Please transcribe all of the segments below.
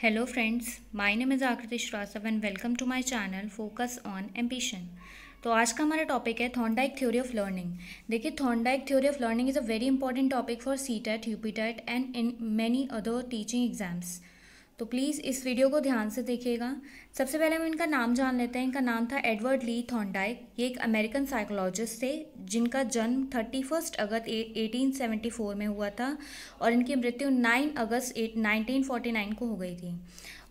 Hello friends, my name is Akriti Shrivastava and welcome to my channel Focus on Ambition। तो आज का हमारा topic है Thorndike theory of learning. देखिए, Thorndike theory of learning is a very important topic for CTET, UPTET and in many other teaching exams. तो please इस video को ध्यान से देखिएगा। सबसे पहले हम इनका नाम जान लेते हैं। इनका नाम था एडवर्ड ली थॉर्नडाइक। ये एक अमेरिकन साइकोलॉजिस्ट थे जिनका जन्म 31 अगस्त 1874 में हुआ था और इनकी मृत्यु 9 अगस्त 1949 को हो गई थी।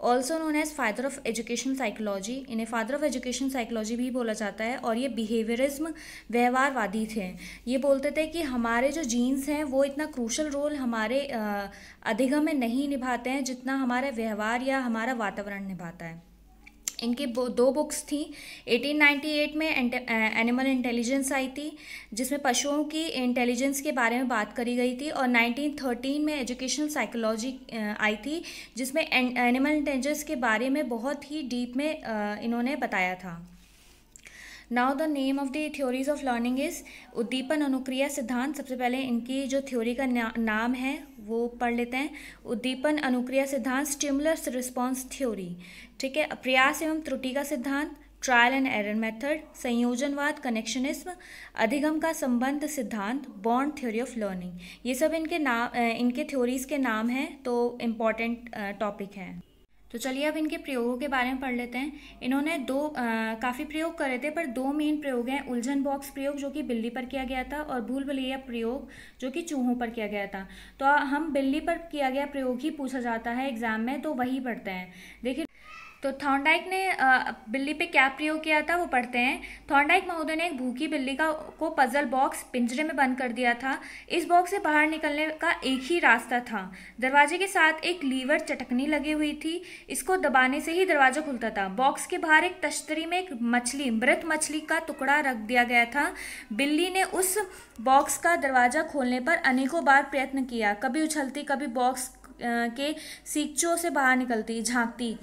Also known as father of education psychology. इन्हें फादर ऑफ एजुकेशन साइकोलॉजी भी बोला जाता है। और ये बिहेवियरिज्म व्यवहारवादी थे। ये बोलते थे कि हमारे जो जीन्स हैं वो इतना क्रूशल रोल हमारे अधिगम में नहीं निभाते हैं जितना हमारा व्यवहार या हमारा वातावरण निभाता है। इनकी दो बुक्स थी। 1898 में एनिमल इंटेलिजेंस आई थी जिसमें पशुओं की इंटेलिजेंस के बारे में बात करी गई थी। और 1913 में एजुकेशनल साइकोलॉजी आई थी जिसमें एनिमल इंटेलिजेंस के बारे में बहुत ही डीप में इन्होंने बताया था। Now the name of the theories of learning is उद्दीपन अनुक्रिया सिद्धांत। सबसे पहले इनकी जो थ्योरी का नाम है वो पढ़ लेते हैं। उद्दीपन अनुक्रिया सिद्धांत, स्टिमुलस रिस्पॉन्स थ्योरी। ठीक है। प्रयास एवं त्रुटि का सिद्धांत, ट्रायल एंड एरर मेथड, संयोजनवाद, कनेक्शनिज्म, अधिगम का संबंध सिद्धांत, बॉन्ड थ्योरी ऑफ लर्निंग। ये सब इनके थ्योरीज के नाम हैं, तो इम्पॉर्टेंट टॉपिक है। तो चलिए अब इनके प्रयोगों के बारे में पढ़ लेते हैं। इन्होंने काफ़ी प्रयोग करे थे, पर दो मेन प्रयोग हैं। उलझन बॉक्स प्रयोग जो कि बिल्ली पर किया गया था और भूल भुलैया प्रयोग जो कि चूहों पर किया गया था। तो हम बिल्ली पर किया गया प्रयोग ही पूछा जाता है एग्जाम में, तो वही पढ़ते हैं। देखिए, तो थॉर्नडाइक ने बिल्ली पे क्या प्रयोग किया था वो पढ़ते हैं। थॉर्नडाइक महोदय ने एक भूखी बिल्ली को पजल बॉक्स पिंजरे में बंद कर दिया था। इस बॉक्स से बाहर निकलने का एक ही रास्ता था। दरवाजे के साथ एक लीवर चटकनी लगी हुई थी। इसको दबाने से ही दरवाजा खुलता था। बॉक्स के बाहर एक तश्तरी में एक मृत मछली का टुकड़ा रख दिया गया था। बिल्ली ने उस बॉक्स का दरवाजा खोलने पर अनेकों बार प्रयत्न किया। कभी उछलती, कभी बॉक्स के सीकचों से बाहर निकलती, झांकती।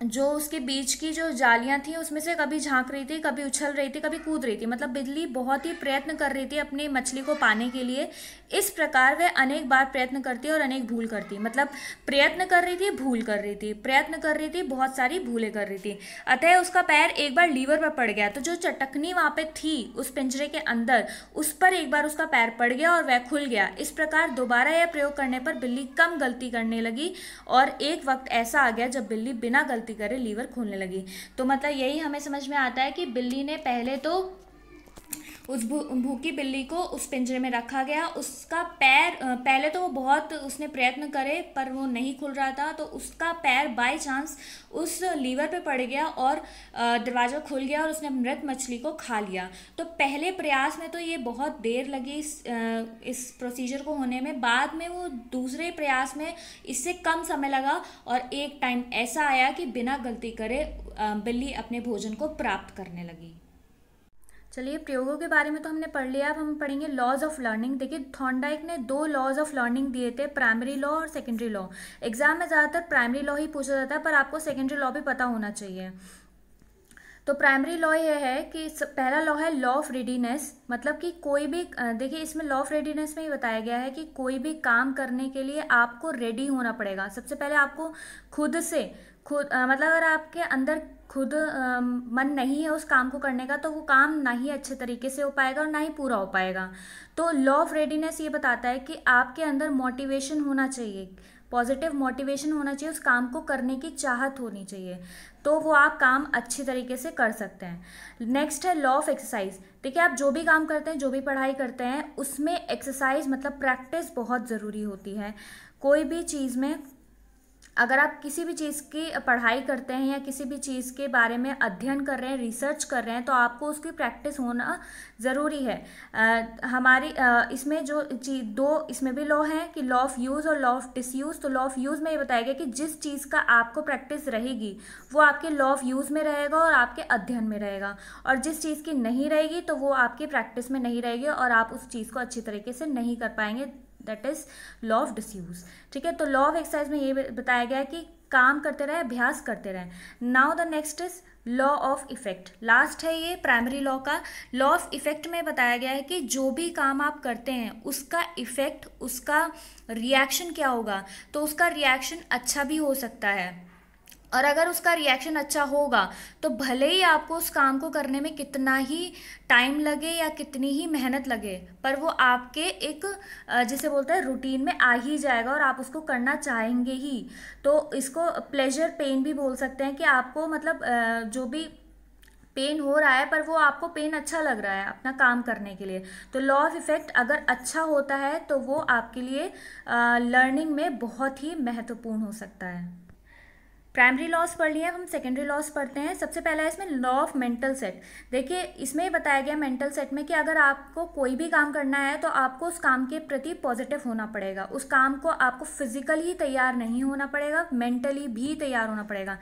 जो उसके बीच की जो जालियां थी उसमें से कभी झांक रही थी, कभी उछल रही थी, कभी कूद रही थी। मतलब बिल्ली बहुत ही प्रयत्न कर रही थी अपनी मछली को पाने के लिए। इस प्रकार वह अनेक बार प्रयत्न करती और अनेक भूल करती। मतलब प्रयत्न कर रही थी, भूल कर रही थी, प्रयत्न कर रही थी, बहुत सारी भूलें कर रही थी। अतः उसका पैर एक बार लीवर पर पड़ गया। तो जो चटकनी वहां पे थी उस पिंजरे के अंदर, उस पर एक बार उसका पैर पड़ गया और वह खुल गया। इस प्रकार दोबारा यह प्रयोग करने पर बिल्ली कम गलती करने लगी और एक वक्त ऐसा आ गया जब बिल्ली बिना गलती करे लीवर खोलने लगी। तो मतलब यही हमें समझ में आता है कि बिल्ली ने पहले तो उस भूखी बिल्ली को उस पिंजरे में रखा गया। उसका पैर पहले तो वो बहुत उसने प्रयत्न करे पर वो नहीं खुल रहा था, तो उसका पैर बाय चांस उस लीवर पे पड़ गया और दरवाज़ा खुल गया और उसने मृत मछली को खा लिया। तो पहले प्रयास में तो ये बहुत देर लगी इस प्रोसीजर को होने में। बाद में वो दूसरे प्रयास में इससे कम समय लगा और एक टाइम ऐसा आया कि बिना गलती करे बिल्ली अपने भोजन को प्राप्त करने लगी। चलिए, प्रयोगों के बारे में तो हमने पढ़ लिया। अब हम पढ़ेंगे लॉज ऑफ लर्निंग। देखिए, थॉर्नडाइक ने दो लॉज ऑफ लर्निंग दिए थे, प्राइमरी लॉ और सेकेंडरी लॉ। एग्जाम में ज़्यादातर प्राइमरी लॉ ही पूछा जाता है, पर आपको सेकेंडरी लॉ भी पता होना चाहिए। तो प्राइमरी लॉ ये है कि पहला लॉ है लॉ ऑफ रेडीनेस। मतलब कि कोई भी, देखिए इसमें लॉ ऑफ रेडीनेस में ही बताया गया है कि कोई भी काम करने के लिए आपको रेडी होना पड़ेगा। सबसे पहले आपको मतलब अगर आपके अंदर खुद मन नहीं है उस काम को करने का, तो वो काम ना ही अच्छे तरीके से हो पाएगा और ना ही पूरा हो पाएगा। तो लॉ ऑफ रेडीनेस ये बताता है कि आपके अंदर मोटिवेशन होना चाहिए, पॉजिटिव मोटिवेशन होना चाहिए, उस काम को करने की चाहत होनी चाहिए, तो वो आप काम अच्छी तरीके से कर सकते हैं। नेक्स्ट है लॉ ऑफ एक्सरसाइज। देखिए, आप जो भी काम करते हैं, जो भी पढ़ाई करते हैं, उसमें एक्सरसाइज मतलब प्रैक्टिस बहुत ज़रूरी होती है। कोई भी चीज़ में अगर आप किसी भी चीज़ की पढ़ाई करते हैं या किसी भी चीज़ के बारे में अध्ययन कर रहे हैं, रिसर्च कर रहे हैं, तो आपको उसकी प्रैक्टिस होना ज़रूरी है। इसमें जो दो इसमें भी लॉ है कि लॉ ऑफ यूज़ और लॉ ऑफ डिसयूज़। तो लॉ ऑफ यूज़ में ये बताया गया कि जिस चीज़ का आपको प्रैक्टिस रहेगी वो आपके लॉ ऑफ यूज़ में रहेगा और आपके अध्ययन में रहेगा, और जिस चीज़ की नहीं रहेगी तो वो आपकी प्रैक्टिस में नहीं रहेगी और आप उस चीज़ को अच्छी तरीके से नहीं कर पाएंगे, that is law of disuse. ठीक है, तो लॉ ऑफ एक्सरसाइज में ये बताया गया है कि काम करते रहे, अभ्यास करते रहे। Now the next is law of effect. Last है ये प्राइमरी लॉ का। लॉ ऑफ इफेक्ट में बताया गया है कि जो भी काम आप करते हैं उसका इफेक्ट, उसका रिएक्शन क्या होगा। तो उसका रिएक्शन अच्छा भी हो सकता है, और अगर उसका रिएक्शन अच्छा होगा तो भले ही आपको उस काम को करने में कितना ही टाइम लगे या कितनी ही मेहनत लगे, पर वो आपके एक जिसे बोलते हैं रूटीन में आ ही जाएगा और आप उसको करना चाहेंगे ही। तो इसको प्लेजर पेन भी बोल सकते हैं कि आपको मतलब जो भी पेन हो रहा है पर वो आपको पेन अच्छा लग रहा है अपना काम करने के लिए। तो लॉ ऑफ इफेक्ट अगर अच्छा होता है तो वो आपके लिए लर्निंग में बहुत ही महत्वपूर्ण हो सकता है। प्राइमरी लॉस पढ़ लिया, हम सेकेंडरी लॉस पढ़ते हैं। सबसे पहला है इसमें लॉ ऑफ मेंटल सेट। देखिए इसमें बताया गया मेंटल सेट में कि अगर आपको कोई भी काम करना है तो आपको उस काम के प्रति पॉजिटिव होना पड़ेगा। उस काम को आपको फिजिकली तैयार नहीं होना पड़ेगा, मेंटली भी तैयार होना पड़ेगा।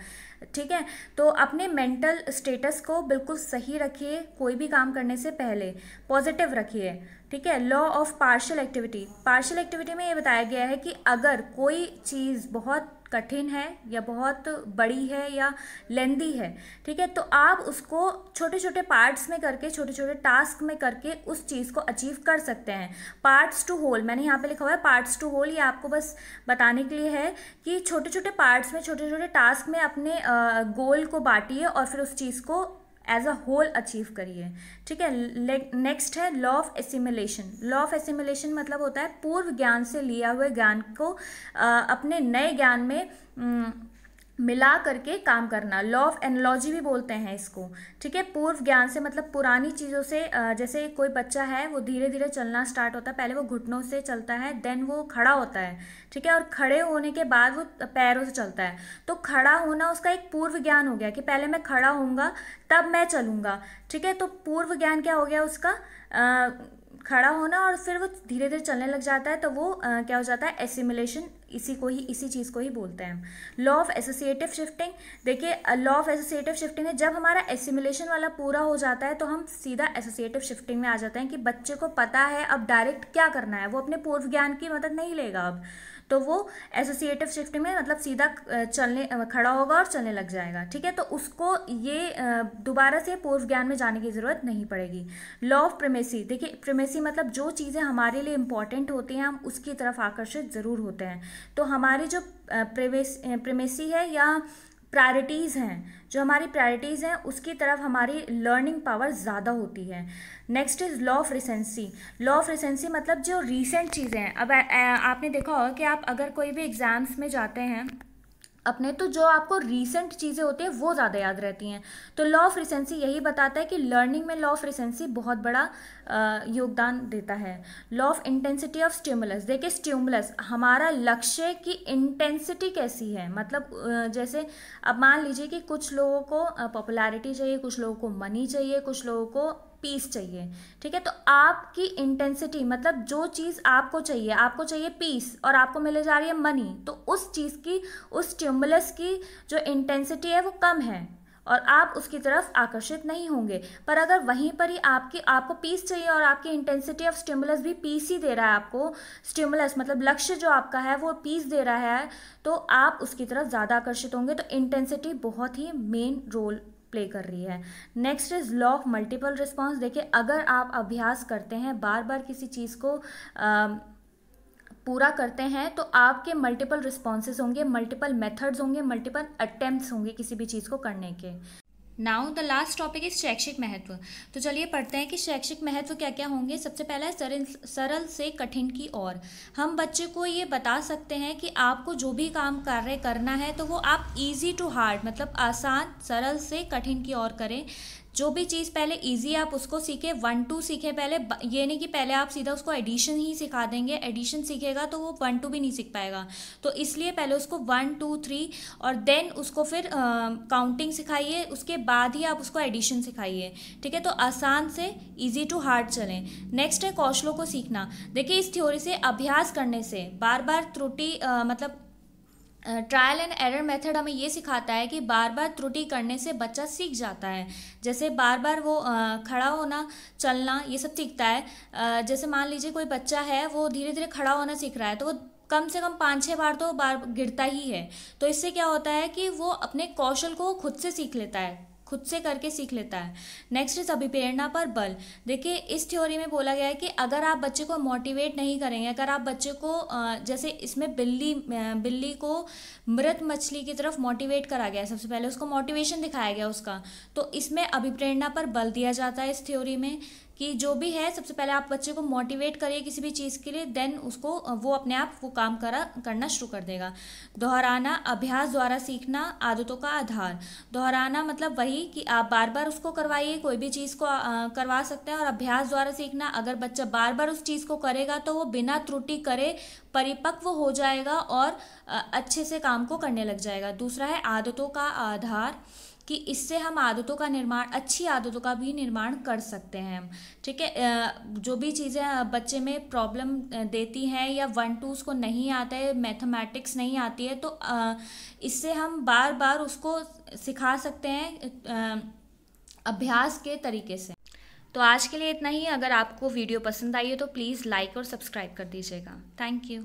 ठीक है, तो अपने मेंटल स्टेटस को बिल्कुल सही रखिए, कोई भी काम करने से पहले पॉजिटिव रखिए। ठीक है, law of partial activity. Partial activity में ये बताया गया है कि अगर कोई चीज़ बहुत कठिन है या बहुत बड़ी है या लेंदी है, ठीक है, तो आप उसको छोटे छोटे पार्ट्स में करके, छोटे छोटे टास्क में करके उस चीज़ को अचीव कर सकते हैं। पार्ट्स टू होल, मैंने यहाँ पे लिखा हुआ है पार्ट्स टू होल, ये आपको बस बताने के लिए है कि छोटे छोटे पार्ट्स में, छोटे छोटे टास्क में अपने गोल को बांटिए और फिर उस चीज़ को एज अ होल अचीव करिए। ठीक है, नेक्स्ट है law of assimilation. Law of assimilation मतलब होता है पूर्व ज्ञान से लिया हुए ज्ञान को अपने नए ज्ञान में मिला करके काम करना। लॉ ऑफ एनालॉजी भी बोलते हैं इसको। ठीक है, पूर्व ज्ञान से मतलब पुरानी चीज़ों से, जैसे कोई बच्चा है वो धीरे धीरे चलना स्टार्ट होता है, पहले वो घुटनों से चलता है, देन वो खड़ा होता है। ठीक है, और खड़े होने के बाद वो पैरों से चलता है। तो खड़ा होना उसका एक पूर्व ज्ञान हो गया कि पहले मैं खड़ा होऊंगा तब मैं चलूंगा। ठीक है, तो पूर्व ज्ञान क्या हो गया उसका, खड़ा होना, और फिर वो धीरे धीरे चलने लग जाता है, तो वो क्या हो जाता है, एसिमिलेशन। इसी चीज़ को ही बोलते हैं। Law of associative shifting. देखिए लॉ ऑफ एसोसिएटिव शिफ्टिंग है, जब हमारा एसिमिलेशन वाला पूरा हो जाता है तो हम सीधा एसोसिएटिव शिफ्टिंग में आ जाते हैं कि बच्चे को पता है अब डायरेक्ट क्या करना है, वो अपने पूर्व ज्ञान की मदद नहीं लेगा अब, तो वो एसोसिएटिव शिफ्टिंग में मतलब सीधा खड़ा होगा और चलने लग जाएगा। ठीक है, तो उसको ये दोबारा से पूर्व ज्ञान में जाने की ज़रूरत नहीं पड़ेगी। Law of primacy. देखिए प्रिमेसी मतलब जो चीज़ें हमारे लिए इम्पॉर्टेंट होती हैं हम उसकी तरफ आकर्षित ज़रूर होते हैं। तो हमारी जो प्रिमेसी है या प्रायोरिटीज़ हैं, जो हमारी प्रायोरिटीज़ हैं उसकी तरफ हमारी लर्निंग पावर ज़्यादा होती है। Next is law of recency. Law of recency मतलब जो रीसेंट चीज़ें हैं। अब आपने देखा होगा कि आप अगर कोई भी एग्ज़ाम्स में जाते हैं अपने, तो जो आपको रीसेंट चीज़ें होती हैं वो ज़्यादा याद रहती हैं। तो लॉ ऑफ रिसेंसी यही बताता है कि लर्निंग में लॉ ऑफ रिसेंसी बहुत बड़ा योगदान देता है। Law of intensity of stimulus. देखिए स्टिमुलस, हमारा लक्ष्य की इंटेंसिटी कैसी है, मतलब जैसे अब मान लीजिए कि कुछ लोगों को पॉपुलैरिटी चाहिए, कुछ लोगों को मनी चाहिए, कुछ लोगों को पीस चाहिए। ठीक है, तो आपकी इंटेंसिटी मतलब जो चीज़ आपको चाहिए पीस और आपको मिले जा रही है मनी, तो उस चीज़ की, उस स्टिमुलस की जो इंटेंसिटी है वो कम है और आप उसकी तरफ आकर्षित नहीं होंगे। पर अगर वहीं पर ही आपको पीस चाहिए और आपकी इंटेंसिटी ऑफ स्टिमुलस भी पीस ही दे रहा है, आपको स्टिमुलस मतलब लक्ष्य जो आपका है वो पीस दे रहा है, तो आप उसकी तरफ ज़्यादा आकर्षित होंगे। तो इंटेंसिटी बहुत ही मेन रोल प्ले कर रही है। Next is law of multiple response. देखिए अगर आप अभ्यास करते हैं, बार बार किसी चीज़ को पूरा करते हैं, तो आपके मल्टीपल रिस्पॉन्सेज होंगे, मल्टीपल मेथड्स होंगे, मल्टीपल अटेम्प्ट्स होंगे किसी भी चीज़ को करने के। Now the last topic is शैक्षिक महत्व। तो चलिए पढ़ते हैं कि शैक्षिक महत्व क्या क्या होंगे। सबसे पहला है सरल से कठिन की ओर। हम बच्चे को ये बता सकते हैं कि आपको जो भी काम कार्य करना है तो वो आप इजी टू हार्ड मतलब आसान, सरल से कठिन की ओर करें। जो भी चीज़ पहले इजी आप उसको सीखें, 1 2 सीखें पहले। ये नहीं कि पहले आप सीधा उसको एडिशन ही सिखा देंगे, एडिशन सीखेगा तो वो 1 2 भी नहीं सीख पाएगा। तो इसलिए पहले उसको 1 2 3 और देन उसको फिर काउंटिंग सिखाइए, उसके बाद ही आप उसको एडिशन सिखाइए। ठीक है, तो आसान से ईजी टू हार्ड चलें। नेक्स्ट है कौशलों को सीखना। देखिए इस थ्योरी से अभ्यास करने से, बार बार त्रुटि मतलब ट्रायल एंड एरर मेथड हमें ये सिखाता है कि बार बार त्रुटि करने से बच्चा सीख जाता है। जैसे बार बार वो खड़ा होना, चलना, ये सब सीखता है। जैसे मान लीजिए कोई बच्चा है, वो धीरे धीरे खड़ा होना सीख रहा है, तो वो कम से कम 5-6 बार तो बार गिरता ही है। तो इससे क्या होता है कि वो अपने कौशल को खुद से सीख लेता है, खुद से करके सीख लेता है। नेक्स्ट इज अभिप्रेरणा पर बल। देखिए इस थ्योरी में बोला गया है कि अगर आप बच्चे को मोटिवेट नहीं करेंगे, अगर आप बच्चे को जैसे इसमें बिल्ली को मृत मछली की तरफ मोटिवेट करा गया है, सबसे पहले उसको मोटिवेशन दिखाया गया उसका, तो इसमें अभिप्रेरणा पर बल दिया जाता है इस थ्योरी में कि जो भी है सबसे पहले आप बच्चे को मोटिवेट करिए किसी भी चीज़ के लिए, देन उसको वो अपने आप वो काम करना शुरू कर देगा। दोहराना, अभ्यास द्वारा सीखना, आदतों का आधार। दोहराना मतलब वही कि आप बार बार उसको करवाइए, कोई भी चीज़ को करवा सकते हैं। और अभ्यास द्वारा सीखना, अगर बच्चा बार बार उस चीज़ को करेगा तो वो बिना त्रुटि करे परिपक्व हो जाएगा और अच्छे से काम को करने लग जाएगा। दूसरा है आदतों का आधार, कि इससे हम आदतों का निर्माण, अच्छी आदतों का भी निर्माण कर सकते हैं हम। ठीक है, जो भी चीज़ें बच्चे में प्रॉब्लम देती हैं या 1-2 उसको नहीं आता है, मैथमेटिक्स नहीं आती है, तो इससे हम बार बार उसको सिखा सकते हैं अभ्यास के तरीके से। तो आज के लिए इतना ही। अगर आपको वीडियो पसंद आई है तो प्लीज़ लाइक और सब्सक्राइब कर दीजिएगा। Thank you.